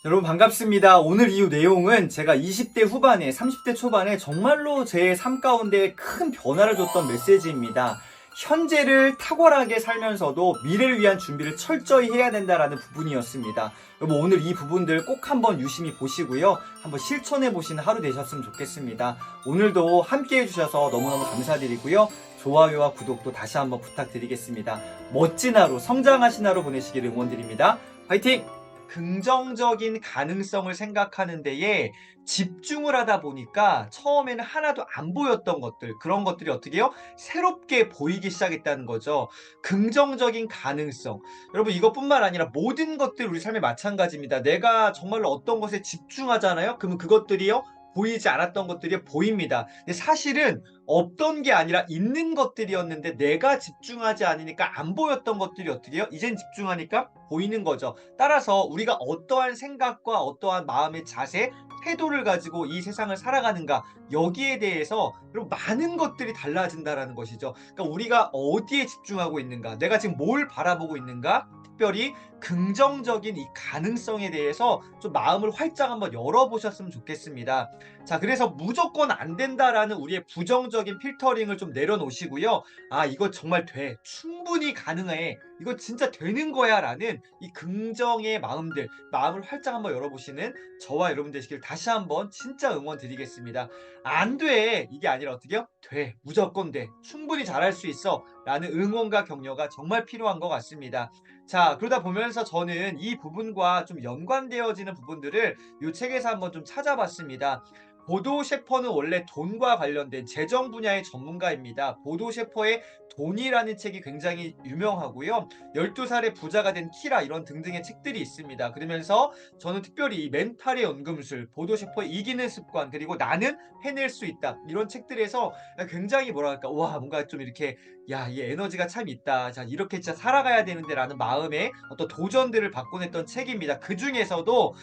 여러분 반갑습니다. 오늘 이 내용은 제가 20대 후반에 30대 초반에 정말로 제 삶 가운데 큰 변화를 줬던 메시지입니다. 현재를 탁월하게 살면서도 미래를 위한 준비를 철저히 해야 된다라는 부분이었습니다. 여러분 오늘 이 부분들 꼭 한번 유심히 보시고요. 한번 실천해 보시는 하루 되셨으면 좋겠습니다. 오늘도 함께 해주셔서 너무너무 감사드리고요. 좋아요와 구독도 다시 한번 부탁드리겠습니다. 멋진 하루, 성장하신 하루 보내시기를 응원드립니다. 화이팅! 긍정적인 가능성을 생각하는 데에 집중을 하다 보니까 처음에는 하나도 안 보였던 것들, 그런 것들이 어떻게 해요? 새롭게 보이기 시작했다는 거죠. 긍정적인 가능성. 여러분 이것뿐만 아니라 모든 것들 우리 삶에 마찬가지입니다. 내가 정말로 어떤 것에 집중하잖아요. 그러면 그것들이요. 보이지 않았던 것들이 보입니다. 근데 사실은 없던 게 아니라 있는 것들이었는데 내가 집중하지 않으니까 안 보였던 것들이 어떻게 해요? 이젠 집중하니까 보이는 거죠. 따라서 우리가 어떠한 생각과 어떠한 마음의 자세, 태도를 가지고 이 세상을 살아가는가, 여기에 대해서 여러분 많은 것들이 달라진다라는 것이죠. 그러니까 우리가 어디에 집중하고 있는가, 내가 지금 뭘 바라보고 있는가, 특별히 긍정적인 이 가능성에 대해서 좀 마음을 활짝 한번 열어보셨으면 좋겠습니다. 자, 그래서 무조건 안 된다라는 우리의 부정적인 필터링을 좀 내려놓으시고요. 아, 이거 정말 돼. 충분히 가능해. 이거 진짜 되는 거야. 라는 이 긍정의 마음들, 마음을 활짝 한번 열어보시는 저와 여러분 되시길 다시 한번 진짜 응원 드리겠습니다. 안 돼. 이게 아니라 어떻게요? 돼. 무조건 돼. 충분히 잘할 수 있어. 라는 응원과 격려가 정말 필요한 것 같습니다. 자, 그러다 보면서 저는 이 부분과 좀 연관되어지는 부분들을 이 책에서 한번 좀 찾아봤습니다. 보도 셰퍼는 원래 돈과 관련된 재정 분야의 전문가입니다. 보도 셰퍼의 돈이라는 책이 굉장히 유명하고요. 12살의 부자가 된 키라 이런 등등의 책들이 있습니다. 그러면서 저는 특별히 이 멘탈의 연금술, 보도 셰퍼의 이기는 습관, 그리고 나는 해낼 수 있다. 이런 책들에서 굉장히 뭐랄까, 와, 뭔가 좀 이렇게, 야, 이 에너지가 참 있다. 자, 이렇게 진짜 살아가야 되는데 라는 마음의 어떤 도전들을 받곤 했던 책입니다. 그 중에서도,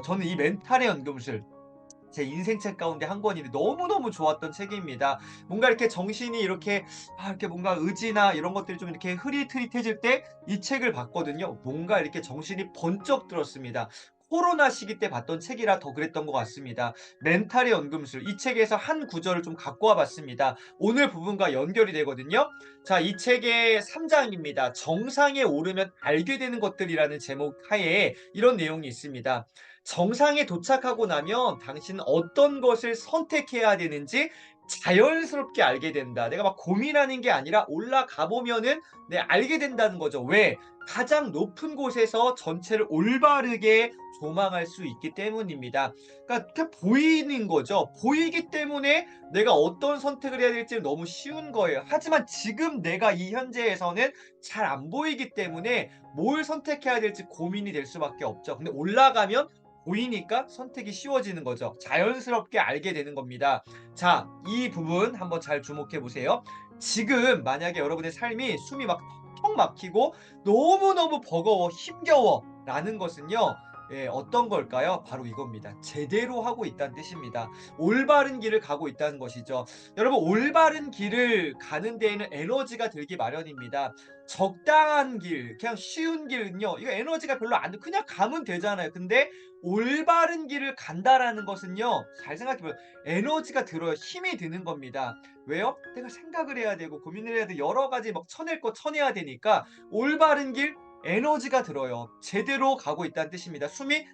저는 이 멘탈의 연금술, 제 인생책 가운데 한 권인데 너무너무 좋았던 책입니다. 뭔가 이렇게 정신이 이렇게 이렇게 뭔가 의지나 이런 것들이 좀 이렇게 흐릿흐릿해질 때 이 책을 봤거든요. 뭔가 이렇게 정신이 번쩍 들었습니다. 코로나 시기 때 봤던 책이라 더 그랬던 것 같습니다. 멘탈의 연금술. 이 책에서 한 구절을 좀 갖고 와 봤습니다. 오늘 부분과 연결이 되거든요. 자, 이 책의 3장입니다. 정상에 오르면 알게 되는 것들이라는 제목 하에 이런 내용이 있습니다. 정상에 도착하고 나면 당신은 어떤 것을 선택해야 되는지 자연스럽게 알게 된다. 내가 막 고민하는 게 아니라 올라가 보면은 알게 된다는 거죠. 왜? 가장 높은 곳에서 전체를 올바르게 조망할 수 있기 때문입니다. 그러니까 그냥 보이는 거죠. 보이기 때문에 내가 어떤 선택을 해야 될지 너무 쉬운 거예요. 하지만 지금 내가 이 현재에서는 잘 안 보이기 때문에 뭘 선택해야 될지 고민이 될 수밖에 없죠. 근데 올라가면 보이니까 선택이 쉬워지는 거죠. 자연스럽게 알게 되는 겁니다. 자, 이 부분 한번 잘 주목해 보세요. 지금 만약에 여러분의 삶이 숨이 막 턱 막히고 너무너무 버거워, 힘겨워 라는 것은요. 예, 어떤 걸까요? 바로 이겁니다. 제대로 하고 있다는 뜻입니다. 올바른 길을 가고 있다는 것이죠. 여러분, 올바른 길을 가는 데에는 에너지가 들기 마련입니다. 적당한 길, 그냥 쉬운 길은요, 이거 에너지가 별로 안 들, 그냥 가면 되잖아요. 근데 올바른 길을 간다라는 것은요, 잘 생각해봐요. 에너지가 들어요. 힘이 드는 겁니다. 왜요? 내가 생각을 해야 되고 고민을 해야 돼. 여러 가지 막 쳐낼 거 쳐내야 되니까 올바른 길 에너지가 들어요. 제대로 가고 있다는 뜻입니다. 숨이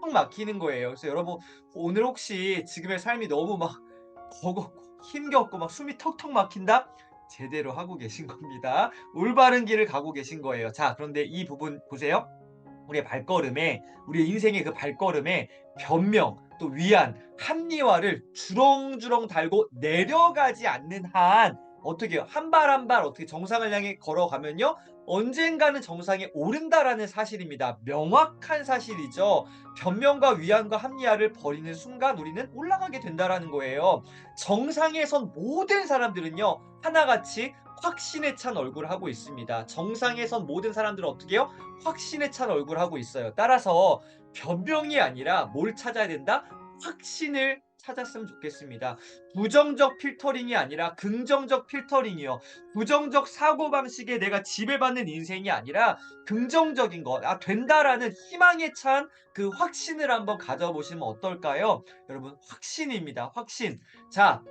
턱 막히는 거예요. 그래서 여러분 오늘 혹시 지금의 삶이 너무 막 버겁고 힘겹고 막 숨이 턱턱 막힌다? 제대로 하고 계신 겁니다. 올바른 길을 가고 계신 거예요. 자, 그런데 이 부분 보세요. 우리의 발걸음에, 우리의 인생의 그 발걸음에 변명, 또 위안, 합리화를 주렁주렁 달고 내려가지 않는 한 어떻게 해요? 한 발 한 발 어떻게 정상을 향해 걸어가면요. 언젠가는 정상에 오른다라는 사실입니다. 명확한 사실이죠. 변명과 위안과 합리화를 버리는 순간 우리는 올라가게 된다라는 거예요. 정상에 선 모든 사람들은요. 하나같이 확신에 찬 얼굴을 하고 있습니다. 정상에 선 모든 사람들은 어떻게 해요? 확신에 찬 얼굴을 하고 있어요. 따라서 변명이 아니라 뭘 찾아야 된다? 확신을 찾았으면 좋겠습니다. 부정적 필터링이 아니라 긍정적 필터링이요. 부정적 사고방식에 내가 지배받는 인생이 아니라 긍정적인 것, 된다라는 희망에 찬 그 확신을 한번 가져보시면 어떨까요? 여러분, 확신입니다. 확신. 자,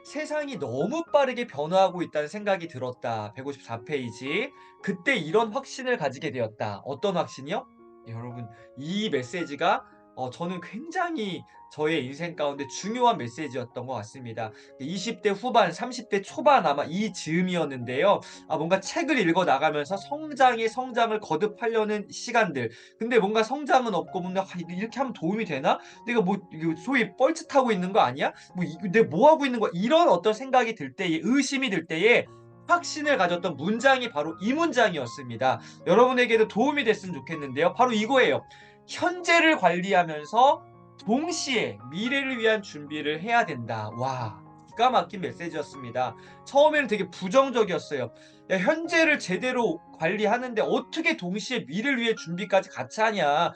세상이 너무 빠르게 변화하고 있다는 생각이 들었다. 154페이지. 그때 이런 확신을 가지게 되었다. 어떤 확신이요? 여러분, 이 메시지가 저는 굉장히 저의 인생 가운데 중요한 메시지였던 것 같습니다. 20대 후반, 30대 초반 아마 이 즈음이었는데요. 뭔가 책을 읽어 나가면서 성장의 성장을 거듭하려는 시간들. 근데 뭔가 성장은 없고 뭔가 이렇게 하면 도움이 되나? 내가 뭐 이거 소위 뻘짓하고 있는 거 아니야? 뭐 내가 뭐 하고 있는 거야? 이런 어떤 생각이 들 때에 의심이 들 때에 확신을 가졌던 문장이 바로 이 문장이었습니다. 여러분에게도 도움이 됐으면 좋겠는데요. 바로 이거예요. 현재를 관리하면서 동시에 미래를 위한 준비를 해야 된다. 와, 기가 막힌 메시지였습니다. 처음에는 되게 부정적이었어요. 야, 현재를 제대로 관리하는데 어떻게 동시에 미래를 위해 준비까지 같이 하냐.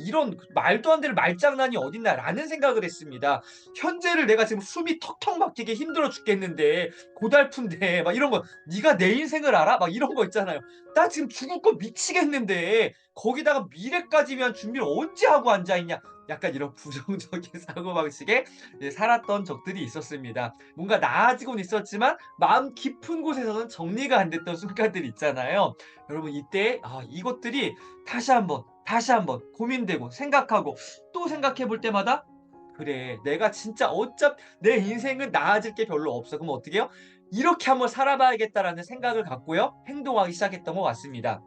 이런 말도 안 되는 말장난이 어딨나라는 생각을 했습니다. 현재를 내가 지금 숨이 턱턱 막히게 힘들어 죽겠는데 고달픈데 막 이런 거 네가 내 인생을 알아? 막 이런 거 있잖아요. 나 지금 죽을 거 미치겠는데 거기다가 미래까지 위한 준비를 언제 하고 앉아 있냐. 약간 이런 부정적인 사고방식에 살았던 적들이 있었습니다. 뭔가 나아지곤 있었지만 마음 깊은 곳에서는 정리가 안 됐던 순간들이 있잖아요. 여러분 이때 이것들이 다시 한번 고민되고 생각하고 또 생각해 볼 때마다 그래 내가 진짜 내 인생은 나아질 게 별로 없어. 그럼 어떻게 해요? 이렇게 한번 살아봐야겠다라는 생각을 갖고요. 행동하기 시작했던 것 같습니다.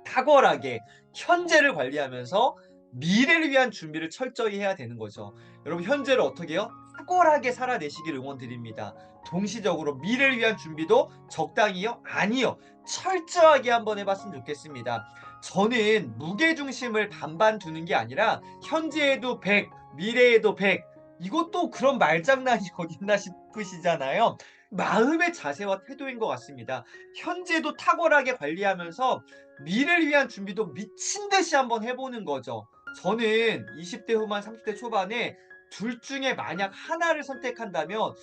탁월하게 현재를 관리하면서 미래를 위한 준비를 철저히 해야 되는 거죠. 여러분 현재를 어떻게 해요? 탁월하게 살아내시길 응원드립니다. 동시적으로 미래를 위한 준비도 적당히요? 아니요. 철저하게 한번 해봤으면 좋겠습니다. 저는 무게중심을 반반 두는 게 아니라 현재에도 100, 미래에도 100. 이것도 그런 말장난이 어딨나 싶으시잖아요. 마음의 자세와 태도인 것 같습니다. 현재도 탁월하게 관리하면서 미래를 위한 준비도 미친 듯이 한번 해보는 거죠. 저는 20대 후반, 30대 초반에 둘 중에 만약 하나를 선택한다면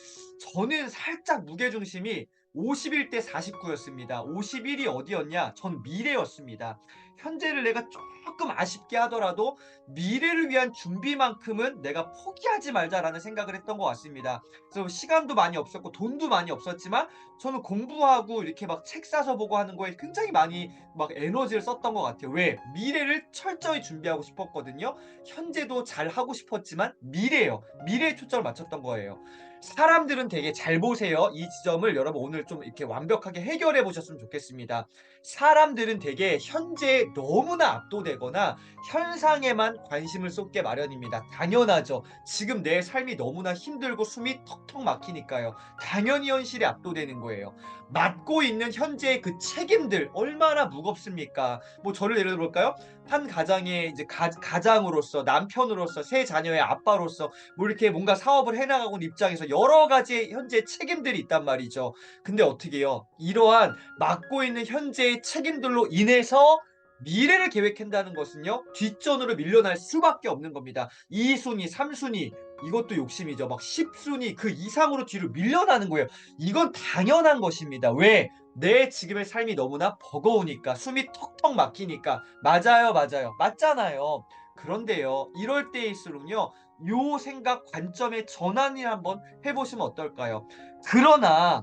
저는 살짝 무게중심이 51대 49였습니다. 51이 어디였냐? 전 미래였습니다. 현재를 내가 조금 아쉽게 하더라도 미래를 위한 준비만큼은 내가 포기하지 말자라는 생각을 했던 것 같습니다. 그래서 시간도 많이 없었고 돈도 많이 없었지만 저는 공부하고 이렇게 막 책 사서 보고 하는 거에 굉장히 많이 막 에너지를 썼던 것 같아요. 왜? 미래를 철저히 준비하고 싶었거든요. 현재도 잘 하고 싶었지만 미래예요. 미래에 초점을 맞췄던 거예요. 사람들은 되게 잘 보세요. 이 지점을 여러분 오늘 좀 이렇게 완벽하게 해결해 보셨으면 좋겠습니다. 사람들은 되게 현재에 너무나 압도되거나 현상에만 관심을 쏟게 마련입니다. 당연하죠. 지금 내 삶이 너무나 힘들고 숨이 턱턱 막히니까요. 당연히 현실에 압도되는 거예요. 맡고 있는 현재의 그 책임들 얼마나 무겁습니까? 뭐 저를 예를 들어볼까요? 한 가장의 이제 가장으로서 남편으로서 세 자녀의 아빠로서 뭐 이렇게 뭔가 사업을 해나가고 있는 입장에서 여러 가지의 현재 책임들이 있단 말이죠. 근데 어떻게 해요? 이러한 맡고 있는 현재의 책임들로 인해서 미래를 계획한다는 것은요. 뒷전으로 밀려날 수밖에 없는 겁니다. 2순위, 3순위 이것도 욕심이죠. 막 10순위 그 이상으로 뒤로 밀려나는 거예요. 이건 당연한 것입니다. 왜? 내 지금의 삶이 너무나 버거우니까 숨이 턱턱 막히니까 맞아요, 맞아요. 맞잖아요. 그런데요. 이럴 때일수록요. 요 생각 관점의 전환을 한번 해보시면 어떨까요? 그러나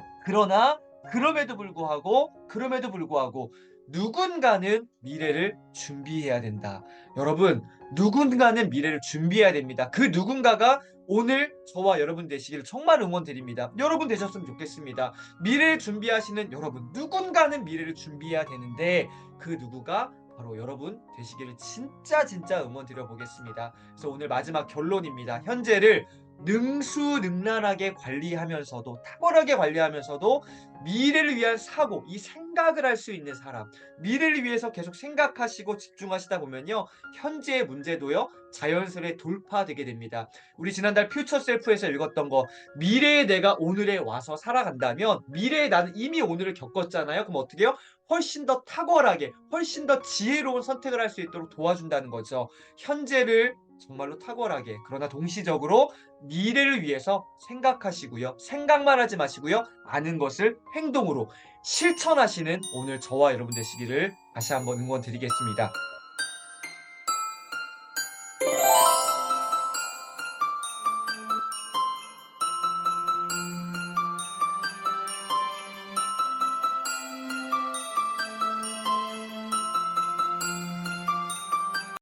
그럼에도 불구하고 누군가는 미래를 준비해야 된다. 여러분, 누군가는 미래를 준비해야 됩니다. 그 누군가가 오늘 저와 여러분 되시기를 정말 응원드립니다. 여러분 되셨으면 좋겠습니다. 미래를 준비하시는 여러분, 누군가는 미래를 준비해야 되는데 그 누구가 바로 여러분 되시기를 진짜 응원드려 보겠습니다. 그래서 오늘 마지막 결론입니다. 현재를 능수능란하게 관리하면서도 탁월하게 관리하면서도 미래를 위한 사고, 이 생각을 할 수 있는 사람, 미래를 위해서 계속 생각하시고 집중하시다 보면요, 현재의 문제도요, 자연스레 돌파되게 됩니다. 우리 지난달 퓨처 셀프에서 읽었던 거, 미래의 내가 오늘에 와서 살아간다면, 미래의 나는 이미 오늘을 겪었잖아요. 그럼 어떻게 해요? 훨씬 더 탁월하게, 훨씬 더 지혜로운 선택을 할 수 있도록 도와준다는 거죠. 현재를 정말로 탁월하게, 그러나 동시적으로 미래를 위해서 생각하시고요. 생각만 하지 마시고요. 아는 것을 행동으로 실천하시는 오늘 저와 여러분 되시기를 다시 한번 응원 드리겠습니다.